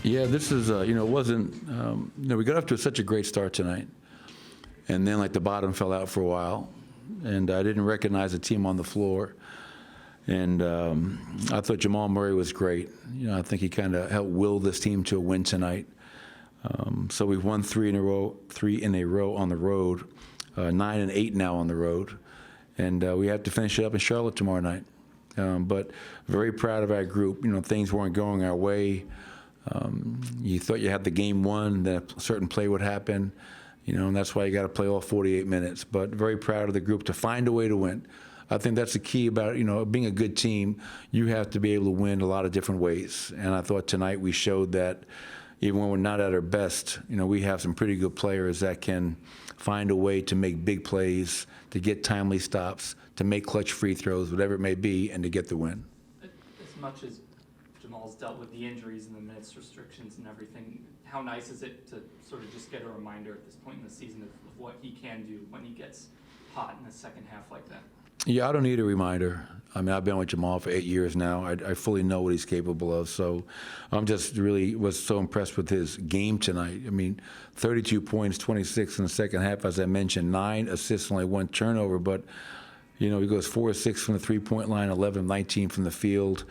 Yeah, this is, it wasn't, we got off to such a great start tonight. And then, like, the bottom fell out for a while. And I didn't recognize the team on the floor. And I thought Jamal Murray was great. I think he kind of helped will this team to a win tonight. So we've won three in a row on the road, 9 and 8 now on the road. And we have to finish it up in Charlotte tomorrow night. But very proud of our group. Things weren't going our way. You thought you had the game won, that a certain play would happen, and that's why you got to play all 48 minutes. But very proud of the group to find a way to win. I think that's the key about, being a good team. You have to be able to win a lot of different ways. And I thought tonight we showed that even when we're not at our best, we have some pretty good players that can find a way to make big plays, to get timely stops, to make clutch free throws, whatever it may be, and to get the win. As much as Jamal's dealt with the injuries and the minutes restrictions and everything, how nice is it to sort of just get a reminder at this point in the season of what he can do when he gets hot in the second half like that? Yeah, I don't need a reminder. I mean, I've been with Jamal for 8 years now. I fully know what he's capable of. So I'm just really was so impressed with his game tonight. I mean, 32 points, 26 in the second half, as I mentioned, 9 assists, only 1 turnover. But, he goes 4 or 6 from the three-point line, 11 19 from the field.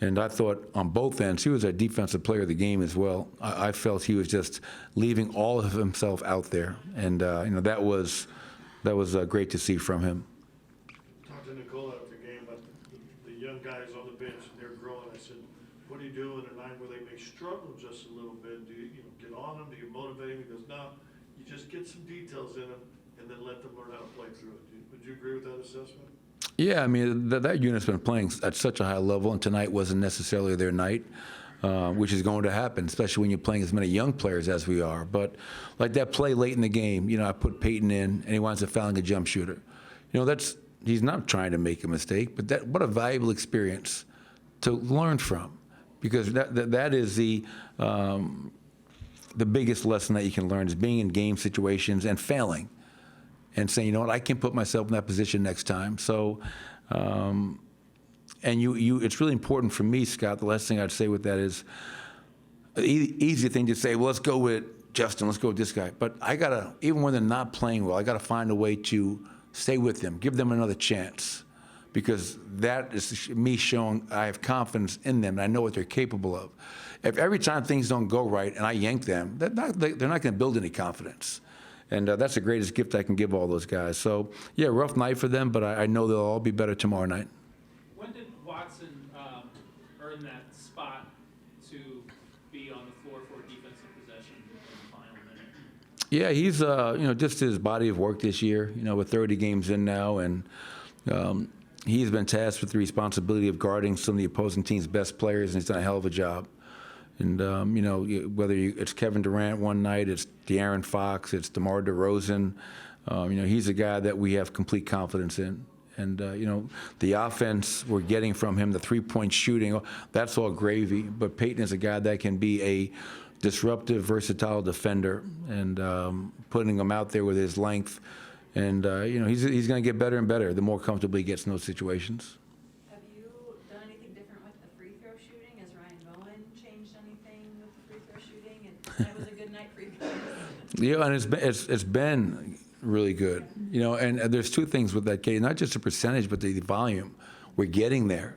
And I thought on both ends, he was our defensive player of the game as well. I felt he was just leaving all of himself out there. And, that was great to see from him. Guys on the bench and they're growing. I said, what are you doing at a night where they may struggle just a little bit? Do you, get on them? Do you motivate them? He goes, no, you just get some details in them and then let them learn how to play through it. Would you agree with that assessment? Yeah, I mean, that unit's been playing at such a high level, and tonight wasn't necessarily their night, which is going to happen, especially when you're playing as many young players as we are. But like that play late in the game, I put Payton in, and he winds up fouling a jump shooter. He's not trying to make a mistake, but what a valuable experience to learn from, because that is the biggest lesson that you can learn is being in game situations and failing, and saying, I can put myself in that position next time. So, and it's really important for me, Scott. The last thing I'd say with that is, easy thing to say, well, let's go with Justin, let's go with this guy. But I gotta, even when they're not playing well, I gotta find a way to stay with them, give them another chance, because that is me showing I have confidence in them and I know what they're capable of. If every time things don't go right and I yank them, they're not going to build any confidence. And that's the greatest gift I can give all those guys. So, yeah, rough night for them, but I know they'll all be better tomorrow night. When did Watson earn that spot to be on the floor for a defensive possession in the final minute? Yeah, he's, just his body of work this year, with 30 games in now, and he's been tasked with the responsibility of guarding some of the opposing team's best players, and he's done a hell of a job. And, whether it's Kevin Durant one night, it's De'Aaron Fox, it's DeMar DeRozan, he's a guy that we have complete confidence in. And, the offense we're getting from him, the three-point shooting, that's all gravy. But Payton is a guy that can be a disruptive, versatile defender, and putting him out there with his length. And, he's going to get better and better the more comfortable he gets in those situations. Have you done anything different with the free throw shooting? Has Ryan Bowen changed anything with the free throw shooting? And that was a good night for you guys. Yeah, and it's been really good. And there's two things with that, Katie, not just the percentage, but the volume. We're getting there.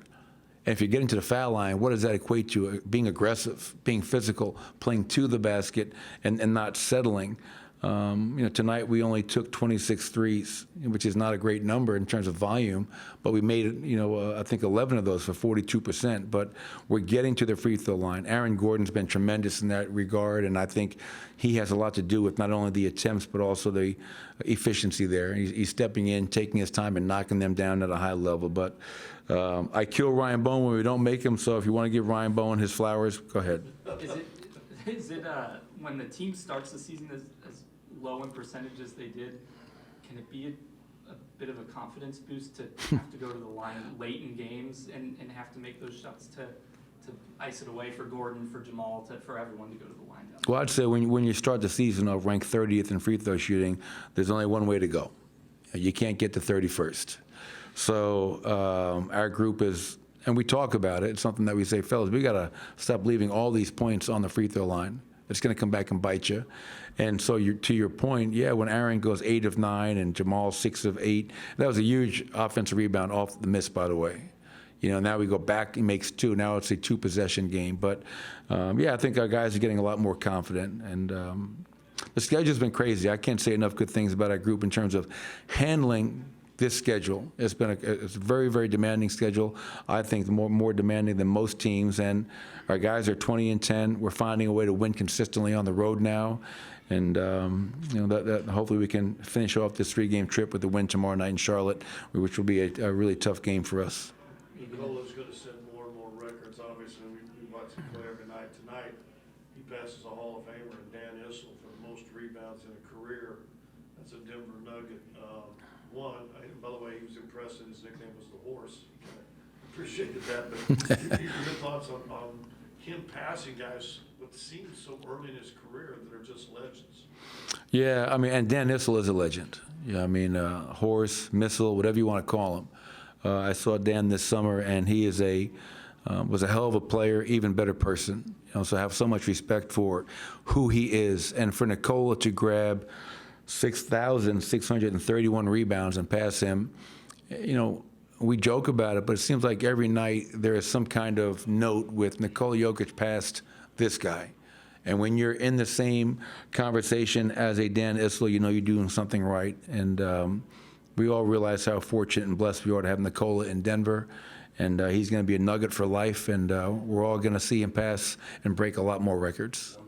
And if you're getting to the foul line, what does that equate to? Being aggressive, being physical, playing to the basket, and not settling. Tonight we only took 26 threes, which is not a great number in terms of volume, but we made, I think 11 of those for 42%. But we're getting to the free throw line. Aaron Gordon's been tremendous in that regard, and I think he has a lot to do with not only the attempts, but also the efficiency there. He's stepping in, taking his time, and knocking them down at a high level. But I kill Ryan Bowen when we don't make him, so if you want to give Ryan Bowen his flowers, go ahead. Is it when the team starts the season as low in percentage as they did, can it be a bit of a confidence boost to have to go to the line late in games and have to make those shots to ice it away for Gordon, for Jamal, for everyone to go to the line? Well, I'd say when you start the season off ranked 30th in free throw shooting, there's only one way to go. You can't get to 31st. So our group is and we talk about it. It's something that we say, fellas, we got to stop leaving all these points on the free throw line. It's going to come back and bite you. And so to your point, yeah, when Aaron goes 8 of 9 and Jamal 6 of 8, that was a huge offensive rebound off the miss, by the way. Now we go back, he makes 2. Now it's a 2-possession game. But, yeah, I think our guys are getting a lot more confident. And the schedule's been crazy. I can't say enough good things about our group in terms of handling this schedule. It's been it's a very, very demanding schedule. I think more demanding than most teams. And our guys are 20-10. We're finding a way to win consistently on the road now. And that hopefully we can finish off this 3-game trip with a win tomorrow night in Charlotte, which will be a really tough game for us. Nicola's going to set more and more records. Obviously, we watch him play every night. Tonight, he passes a Hall of Famer and Dan Issel for the most rebounds in a career. That's a Denver Nugget. By the way, he was impressive. His nickname was the Horse. Appreciated that. But your thoughts on him passing guys what seems so early in his career that are just legends? Yeah, I mean, and Dan Issel is a legend. Yeah, I mean, Horse, Missile, whatever you want to call him. I saw Dan this summer, and he is was a hell of a player, even better person. So I have so much respect for who he is. And for Nikola to grab 6,631 rebounds and pass him, we joke about it, but it seems like every night there is some kind of note with Nikola Jokic passed this guy. And when you're in the same conversation as a Dan Issel, you're doing something right. And we all realize how fortunate and blessed we are to have Nikola in Denver. And he's going to be a Nugget for life, and we're all going to see him pass and break a lot more records.